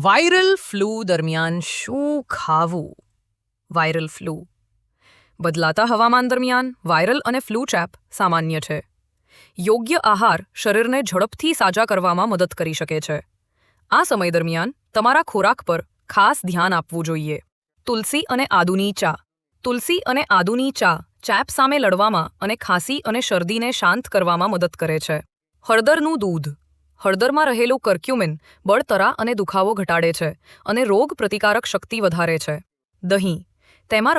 Viral flu દરમિયાન શું ખાવું? Viral flu. બદલાતા હવામાન દરમિયાન વાયરલ અને ફ્લૂ ચેપ સામાન્ય છે. યોગ્ય આહાર શરીરને ઝડપથી સાજા કરવામાં મદદ કરી શકે છે. આ સમય દરમિયાન તમારા ખોરાક પર ખાસ ધ્યાન આપવું જોઈએ. તુલસી અને આદુની ચા. તુલસી અને આદુની ચા ચેપ સામે લડવામાં અને ખાંસી અને શરદીને શાંત કરવામાં મદદ કરે છે. હળદરનું દૂધ. હળદરમાં રહેલું કર્ક્યુમિન બળતરા અને દુખાવો ઘટાડે છે અને રોગ પ્રતિકારક શક્તિ વધારે છે. દહીં. તેમાં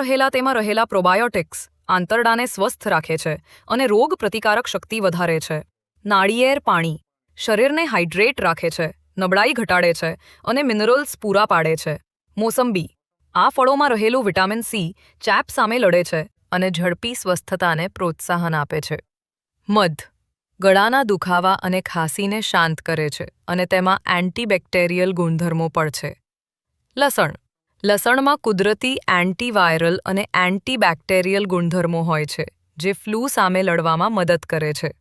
રહેલા પ્રોબાયોટિક્સ આંતરડાને સ્વસ્થ રાખે છે અને રોગ પ્રતિકારક શક્તિ વધારે છે. નાળિયેર પાણી. શરીરને હાઇડ્રેટ રાખે છે, નબળાઈ ઘટાડે છે અને મિનરલ્સ પૂરા પાડે છે. મોસંબી. આ ફળોમાં રહેલું વિટામિન સી ચેપ સામે લડે છે અને ઝડપી સ્વસ્થતાને પ્રોત્સાહન આપે છે. મધ. ગળાના દુખાવા અને ખાંસીને શાંત કરે છે અને તેમાં એન્ટીબેક્ટેરિયલ ગુણધર્મો પણ છે. લસણ. લસણમાં કુદરતી એન્ટીવાયરલ અને એન્ટીબેક્ટેરિયલ ગુણધર્મો હોય છે જે ફ્લૂ સામે લડવામાં મદદ કરે છે.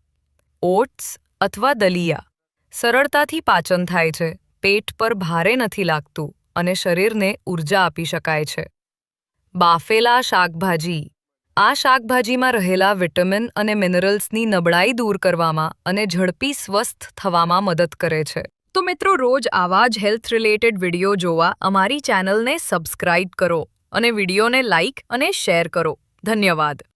ઓટ્સ અથવા દલિયા. સરળતાથી પાચન થાય છે, પેટ પર ભારે નથી લાગતું અને શરીરને ઊર્જા આપી શકાય છે. બાફેલા શાકભાજી. આ શાકભાજીમાં રહેલા વિટામિન અને મિનરલ્સની નબળાઈ દૂર કરવામાં અને ઝડપી સ્વસ્થ થવામાં મદદ કરે છે. તો મિત્રો, રોજ આવા જ હેલ્થ રિલેટેડ વિડીયો જોવા અમારી ચેનલને સબસ્ક્રાઇબ કરો અને વિડીયોને લાઇક અને શેર કરો. ધન્યવાદ.